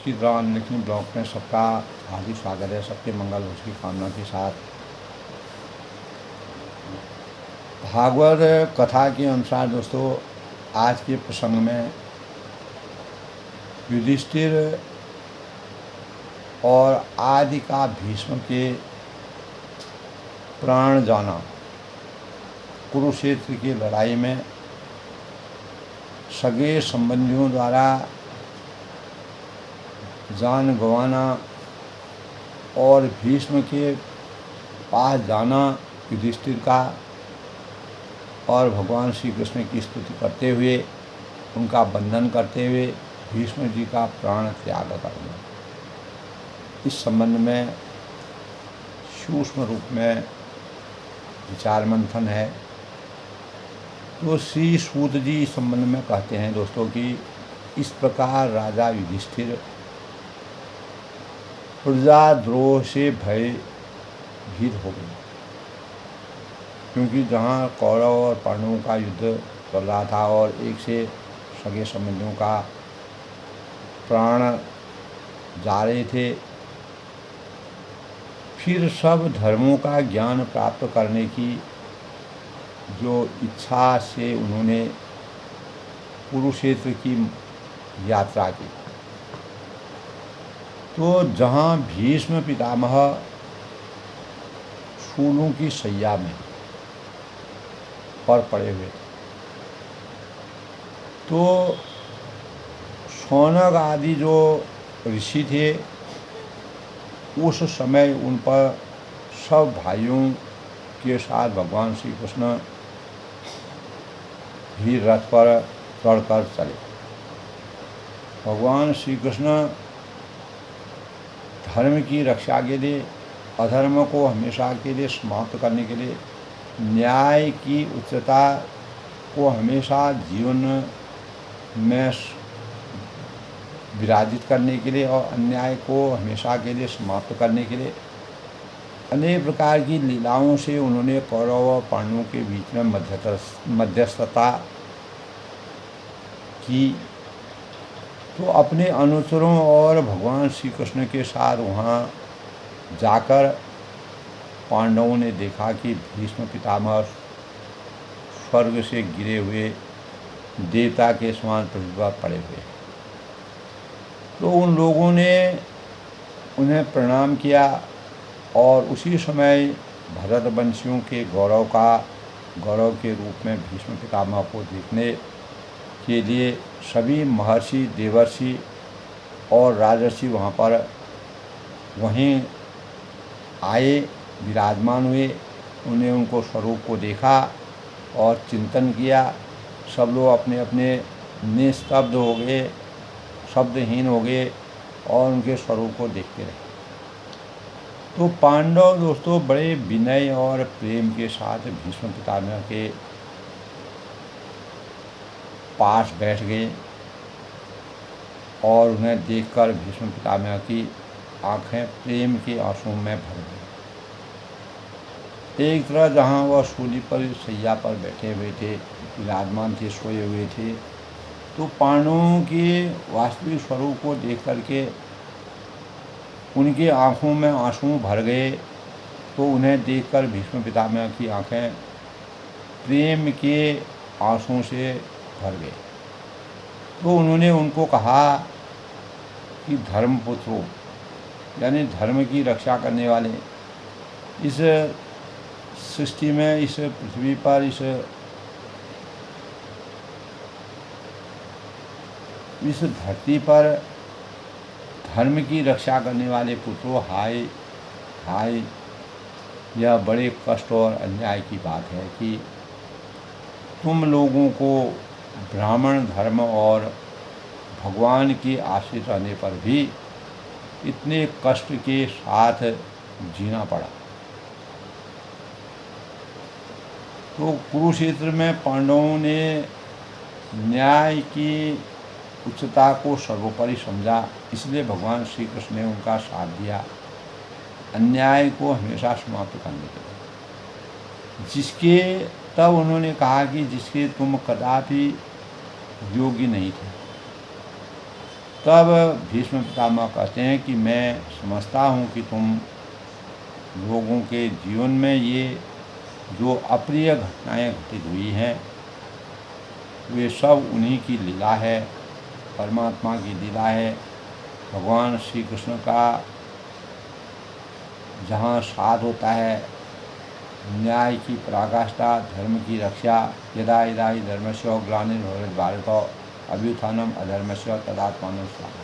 की तरह अन्नलिखनी ब्लॉग में सबका हार्दिक स्वागत है। सबके मंगल हो की कामना के साथ भागवत कथा के अनुसार दोस्तों आज के प्रसंग में युधिष्ठिर और आदि का भीष्म के प्राण जाना, कुरुक्षेत्र की लड़ाई में सगे संबंधियों द्वारा जान गंवाना और भीष्म के पास जाना युधिष्ठिर का, और भगवान श्री कृष्ण की स्तुति करते हुए उनका वंदन करते हुए भीष्म जी का प्राण त्याग करना, इस संबंध में सूक्ष्म रूप में विचार मंथन है। तो श्री सूत जी इस संबंध में कहते हैं दोस्तों कि इस प्रकार राजा युधिष्ठिर प्रजाद्रोह से भयभीत हो गए, क्योंकि जहाँ कौरव और पांडवों का युद्ध चल रहा था और एक से सगे संबंधियों का प्राण जा रहे थे, फिर सब धर्मों का ज्ञान प्राप्त करने की जो इच्छा से उन्होंने कुरुक्षेत्र की यात्रा की। तो जहाँ भीष्म पितामह शूलों की शैया में पर पड़े हुए थे, तो शौनक आदि जो ऋषि थे उस समय उन पर सब भाइयों के साथ भगवान श्री कृष्ण भी रथ पर चढ़कर चले। भगवान श्री कृष्ण धर्म की रक्षा के लिए, अधर्म को हमेशा के लिए समाप्त करने के लिए, न्याय की उच्चता को हमेशा जीवन में विराजित करने के लिए और अन्याय को हमेशा के लिए समाप्त करने के लिए अनेक प्रकार की लीलाओं से उन्होंने कौरव और पांडवों के बीच में मध्यस्थता की। तो अपने अनुचरों और भगवान श्री कृष्ण के साथ वहाँ जाकर पांडवों ने देखा कि भीष्म पितामह स्वर्ग से गिरे हुए देवता के समान पृथ्वी पर पड़े हुए। तो उन लोगों ने उन्हें प्रणाम किया और उसी समय भरतवंशियों के गौरव के रूप में भीष्म पितामह को देखने के लिए सभी महर्षि, देवर्षि और राजर्षि वहीं आए, विराजमान हुए। उन्हें उनको स्वरूप को देखा और चिंतन किया। सब लोग अपने अपने निस्तब्ध हो गए, शब्दहीन हो गए और उनके स्वरूप को देखते रहे। तो पांडव दोस्तों बड़े विनय और प्रेम के साथ भीष्म पितामह के पास बैठ गए और उन्हें देखकर भीष्म पितामह की आंखें प्रेम के आंसुओं में भर गई। एक तरह जहाँ वह सूली पर शैया पर बैठे हुए थे, विराजमान थे, सोए हुए थे, तो पांडवों के वास्तविक स्वरूप को देख करके उनकी आंखों में आंसू भर गए। तो उन्हें देखकर भीष्म पितामह की आंखें प्रेम के आंसुओं से भर गए। तो उन्होंने उनको कहा कि धर्मपुत्रों, यानी धर्म की रक्षा करने वाले, इस सृष्टि में, इस पृथ्वी पर, इस धरती पर धर्म की रक्षा करने वाले पुत्रों, हाय यह बड़े कष्ट और अन्याय की बात है कि तुम लोगों को ब्राह्मण धर्म और भगवान के आश्रित रहने पर भी इतने कष्ट के साथ जीना पड़ा। तो कुरुक्षेत्र में पांडवों ने न्याय की उच्चता को सर्वोपरि समझा, इसलिए भगवान श्री कृष्ण ने उनका साथ दिया अन्याय को हमेशा समाप्त करने के लिए। जिसके तब उन्होंने कहा कि जिसके तुम कदापि योग्य नहीं थे, तब भीष्म पितामह कहते हैं कि मैं समझता हूँ कि तुम लोगों के जीवन में ये जो अप्रिय घटनाएं घटित हुई हैं वे सब उन्हीं की लीला है, परमात्मा की लीला है। भगवान श्री कृष्ण का जहाँ साथ होता है, न्याय की पराकाष्ठा, धर्म की रक्षा, यदा यदा हि धर्मस्य ग्लानिर्भवेत् भारत अभ्युत्थानम् अधर्मस्य तदात्मानं स्यात्।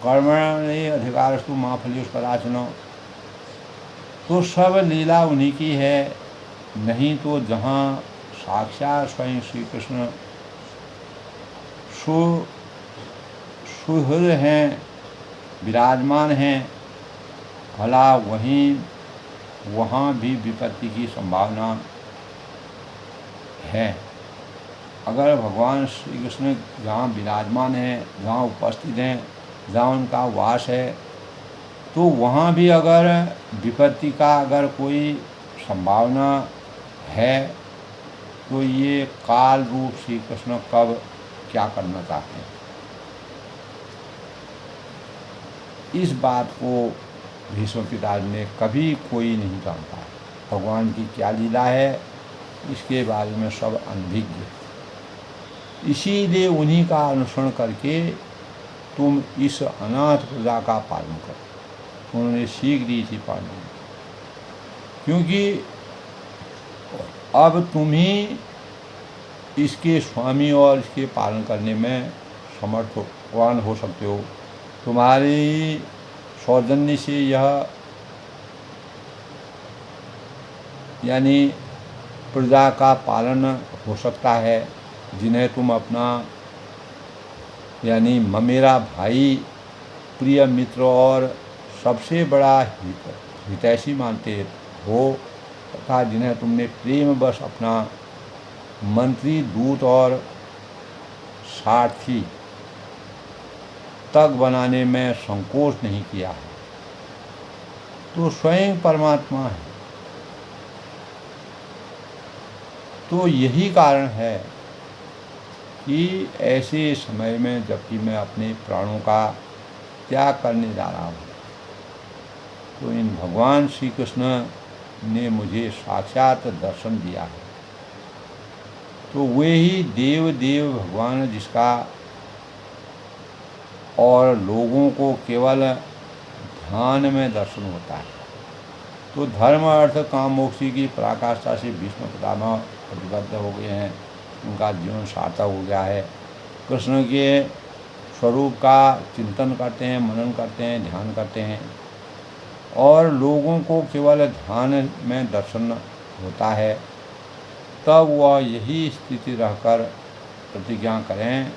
कर्मणे अधिकारस्तु मा फलेषु कदाचन। तो सब लीला उन्हीं की है, नहीं तो जहाँ साक्षात स्वयं श्री कृष्ण सुहृद हैं, विराजमान हैं, भला वहाँ भी विपत्ति की संभावना है। अगर भगवान श्री कृष्ण जहाँ विराजमान हैं, जहाँ उपस्थित हैं, जहाँ उनका वास है, तो वहाँ भी अगर विपत्ति का अगर कोई संभावना है तो ये काल रूप श्री कृष्ण कब क्या करना चाहते हैं, इस बात को भीष्म पितामह ने कभी कोई नहीं जानता। भगवान की क्या लीला है इसके बारे में सब अनभिज्ञ। इसीलिए उन्हीं का अनुसरण करके तुम इस अनाथ प्रजा का पालन करो। उन्होंने सीख दी थी पालन, क्योंकि अब तुम ही इसके स्वामी और इसके पालन करने में समर्थवान हो सकते हो। तुम्हारी सौजन्य से यह यानी प्रजा का पालन हो सकता है, जिन्हें तुम अपना यानी मेरा भाई, प्रिय मित्र और सबसे बड़ा हितैषी मानते हो, तथा जिन्हें तुमने प्रेमवश अपना मंत्री, दूत और सारथी तक बनाने में संकोच नहीं किया है, तो स्वयं परमात्मा है। तो यही कारण है कि ऐसे समय में जबकि मैं अपने प्राणों का त्याग करने जा रहा हूँ, तो इन भगवान श्री कृष्ण ने मुझे साक्षात दर्शन दिया है। तो वे ही देव भगवान जिसका और लोगों को केवल ध्यान में दर्शन होता है। तो धर्म अर्थ काम मोक्ष की पराकाष्ठा से भीष्म पितामह प्रतिबद्ध हो गए हैं, उनका जीवन सार्थक हो गया है। कृष्ण के स्वरूप का चिंतन करते हैं, मनन करते हैं, ध्यान करते हैं, और लोगों को केवल ध्यान में दर्शन होता है। तब वह यही स्थिति रहकर प्रतिज्ञा करें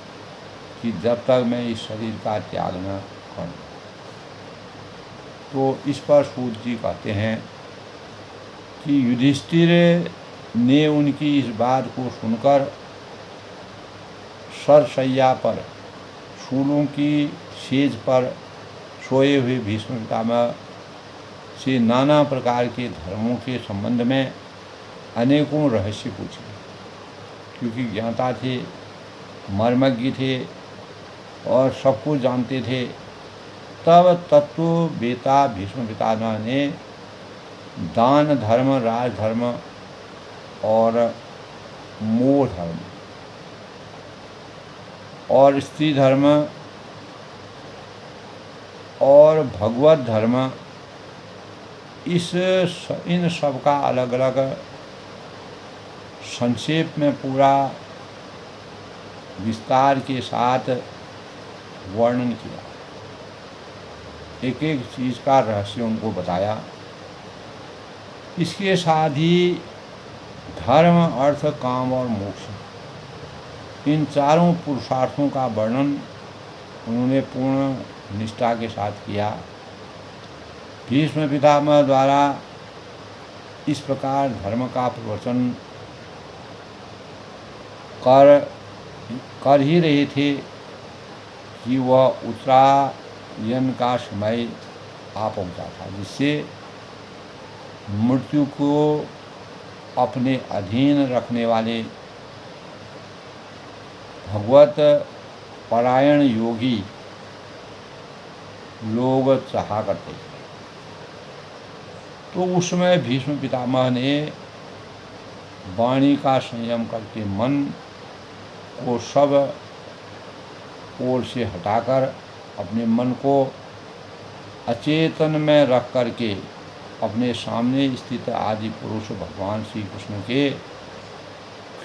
कि जब तक मैं इस शरीर का त्याग न करूं। तो इस पर सूत जी कहते हैं कि युधिष्ठिर ने उनकी इस बात को सुनकर सरसैया पर शूलों की सेज पर सोए हुए भीष्म पितामह से नाना प्रकार के धर्मों के संबंध में अनेकों रहस्य पूछे, क्योंकि ज्ञाता थे, मर्मज्ञ थे और सब कुछ जानते थे। तब तत्ववेता भीष्म पितामह ने दान धर्म, राजधर्म और मोह धर्म और स्त्री धर्म और भगवत धर्म, इन सब का अलग अलग संक्षेप में पूरा विस्तार के साथ वर्णन किया। एक एक चीज़ का रहस्य उनको बताया। इसके साथ ही धर्म, अर्थ, काम और मोक्ष, इन चारों पुरुषार्थों का वर्णन उन्होंने पूर्ण निष्ठा के साथ किया। भीष्म पितामह द्वारा इस प्रकार धर्म का प्रवचन कर ही रहे थे कि वह उत्तरायण का समय आ पहुंचा था, जिससे मृत्यु को अपने अधीन रखने वाले भगवत परायण योगी लोग चाहा करते थे। तो उस समय भीष्म पितामह ने वाणी का संयम करके मन को सब ओर से हटाकर अपने मन को अचेतन में रख करके अपने सामने स्थित आदि पुरुष भगवान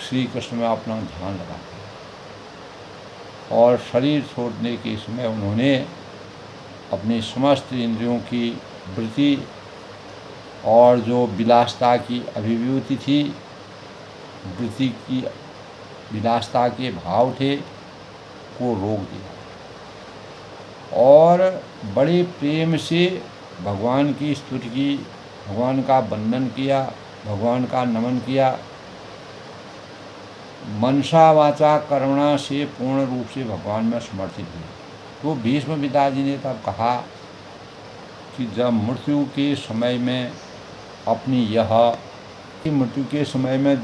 श्री कृष्ण में अपना ध्यान लगाते और शरीर छोड़ने के समय उन्होंने अपनी समस्त इंद्रियों की वृत्ति और जो विलासता की अभिव्यक्ति थी, वृत्ति की विलासता के भाव थे, को रोक दिया और बड़े प्रेम से भगवान की स्तुति की, भगवान का वंदन किया, भगवान का नमन किया। मनसा वाचा कर्मणा से पूर्ण रूप से भगवान में समर्पित हुए। तो भीष्म पिताजी ने तब कहा कि जब मृत्यु के समय में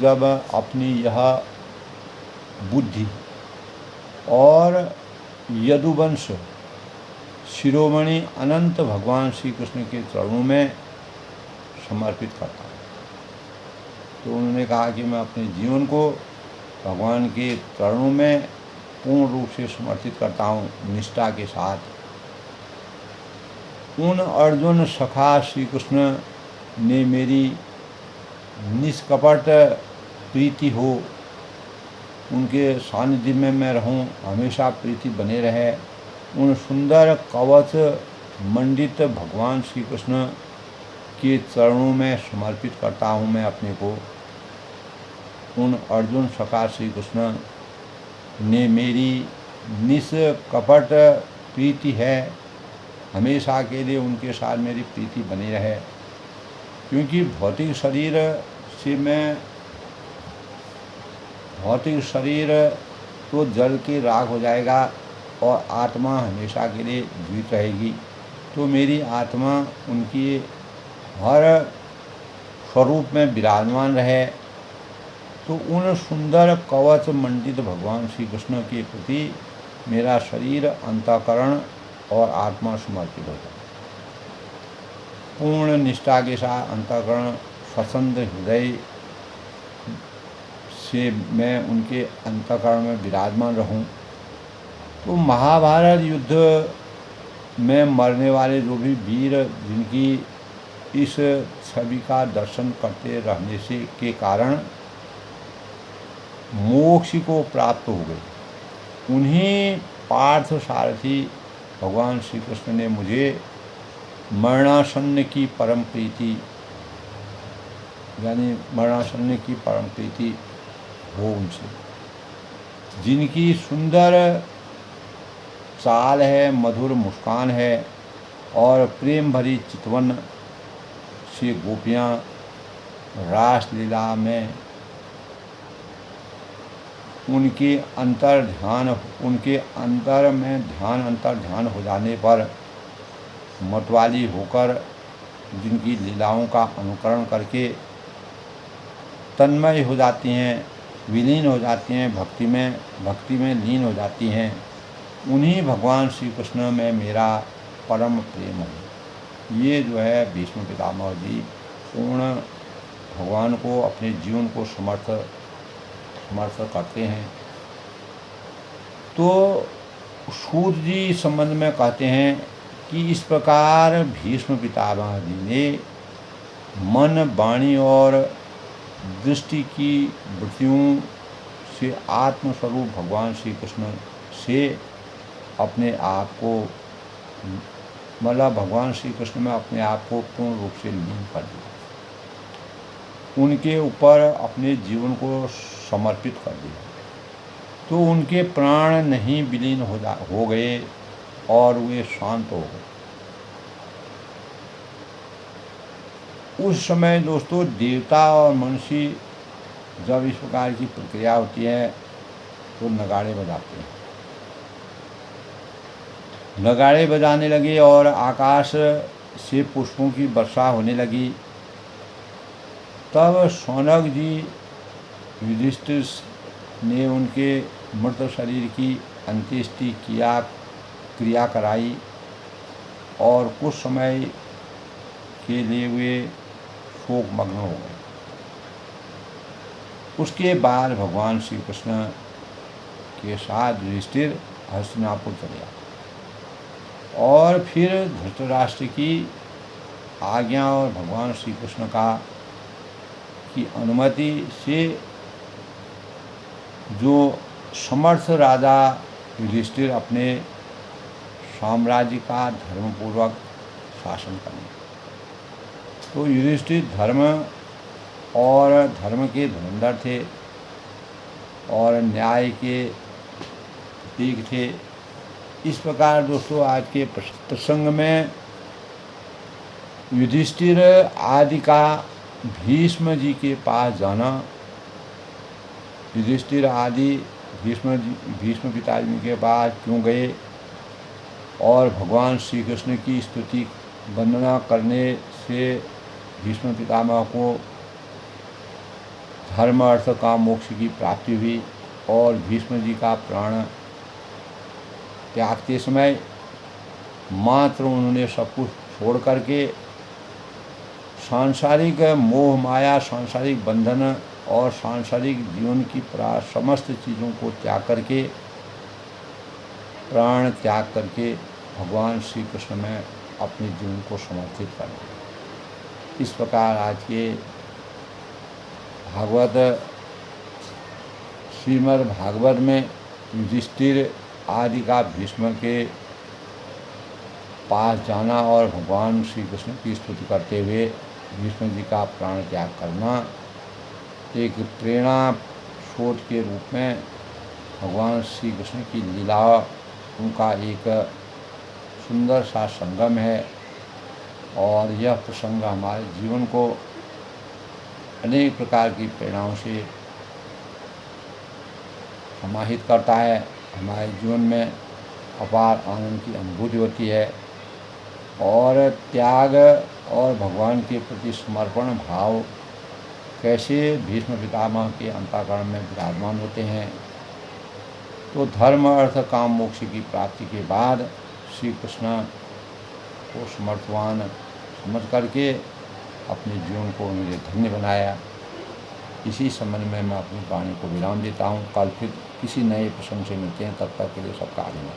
जब अपनी यह बुद्धि और यदुवंश शिरोमणि अनंत भगवान श्री कृष्ण के चरणों में समर्पित करता हूँ। तो उन्होंने कहा कि मैं अपने जीवन को भगवान के चरणों में पूर्ण रूप से समर्पित करता हूँ निष्ठा के साथ। उन अर्जुन सखा श्री कृष्ण ने मेरी निष्कपट प्रीति हो, उनके सानिध्य में मैं रहूं, हमेशा प्रीति बने रहे। उन सुंदर कवच मंडित भगवान श्री कृष्ण के चरणों में समर्पित करता हूँ मैं अपने को। उन अर्जुन सखा श्री कृष्ण ने मेरी निष्कपट प्रीति है, हमेशा के लिए उनके साथ मेरी प्रीति बनी रहे। क्योंकि भौतिक शरीर तो जल के राख हो जाएगा और आत्मा हमेशा के लिए जीवित रहेगी। तो मेरी आत्मा उनकी हर स्वरूप में विराजमान रहे। तो उन सुंदर कवच मंडित भगवान श्री कृष्ण के प्रति मेरा शरीर, अंतःकरण और आत्मा समर्पित होता है। पूर्ण निष्ठा के साथ अंतःकरण स्वच्छंद हृदय से मैं उनके अंतःकरण में विराजमान रहूं। तो महाभारत युद्ध में मरने वाले जो भी वीर जिनकी इस छवि का दर्शन करते रहने से के कारण मोक्ष को प्राप्त हो गए, उन्हीं पार्थ सारथी भगवान श्री कृष्ण ने मुझे मरणासन्न की परम प्रीति हो उनसे, जिनकी सुंदर चाल है, मधुर मुस्कान है और प्रेम भरी चितवन से गोपियाँ रास लीला में उनके अंतर ध्यान हो जाने पर मतवाली होकर जिनकी लीलाओं का अनुकरण करके तन्मय हो जाती हैं, विलीन हो जाती हैं, भक्ति में लीन हो जाती हैं, उन्हीं भगवान श्री कृष्ण में मेरा परम प्रेम है। ये जो है भीष्म पितामह जी पूर्ण भगवान को अपने जीवन को समर्थ करते हैं। तो सूत जी संबंध में कहते हैं कि इस प्रकार भीष्म पितामह जी ने मन, वाणी और दृष्टि की वृत्तियों से आत्मस्वरूप भगवान श्री कृष्ण से अपने आप को भगवान श्री कृष्ण में अपने आप को पूर्ण रूप से लीन कर दिया, उनके ऊपर अपने जीवन को समर्पित कर दिया। तो उनके प्राण नहीं विलीन हो गए और वे शांत हो गए। उस समय दोस्तों देवता और मनुष्य जब इस प्रकार की प्रक्रिया होती है तो नगाड़े बजाते हैं। नगाड़े बजाने लगे और आकाश से पुष्पों की वर्षा होने लगी। तब शौनक जी युधिष्ठिर ने उनके मृत शरीर की अंत्येष्टि क्रिया कराई और कुछ समय के लिए वे शोकमग्न हो गए। उसके बाद भगवान श्री कृष्ण के साथ युधिष्ठिर हस्तिनापुर चले आए और फिर धृतराष्ट्र की आज्ञा और भगवान श्री कृष्ण की अनुमति से जो समर्थ राजा युधिष्ठिर अपने साम्राज्य का धर्मपूर्वक शासन करने। तो युधिष्ठिर धर्म के धुरंधर थे और न्याय के प्रतीक थे। इस प्रकार दोस्तों आज के प्रसंग में युधिष्ठिर आदि का भीष्म जी के पास जाना, युधिष्ठिर आदि भीष्म पिताजी के पास क्यों गए और भगवान श्री कृष्ण की स्तुति वंदना करने से भीष्म पितामह को धर्म अर्थ काम मोक्ष की प्राप्ति हुई और भीष्म जी का प्राण त्यागते समय मात्र उन्होंने सब कुछ छोड़ करके सांसारिक मोह माया, सांसारिक बंधन और सांसारिक जीवन की समस्त चीज़ों को त्याग करके, प्राण त्याग करके भगवान श्री कृष्ण में अपने जीवन को समर्पित कर दिया। इस प्रकार आज के श्रीमद् भागवत में युधिष्ठिर आदि का भीष्म के पास जाना और भगवान श्री कृष्ण की स्तुति करते हुए भीष्म जी का प्राण त्याग करना एक प्रेरणा स्रोत के रूप में भगवान श्री कृष्ण की लीला, उनका एक सुंदर सा संगम है और यह प्रसंग हमारे जीवन को अनेक प्रकार की प्रेरणाओं से समाहित करता है। हमारे जीवन में अपार आनंद की अनुभूति होती है और त्याग और भगवान के प्रति समर्पण भाव कैसे भीष्म पितामह के अंतःकरण में विराजमान होते हैं। तो धर्म अर्थ काम मोक्ष की प्राप्ति के बाद श्री कृष्ण को समर्थवान समझ करके अपने जीवन को उन्होंने धन्य बनाया। इसी संबंध में मैं अपनी वाणी को विराम देता हूँ। कल फिर किसी नए प्रसंग से मिलते हैं। तब तक के लिए सबका आनंद।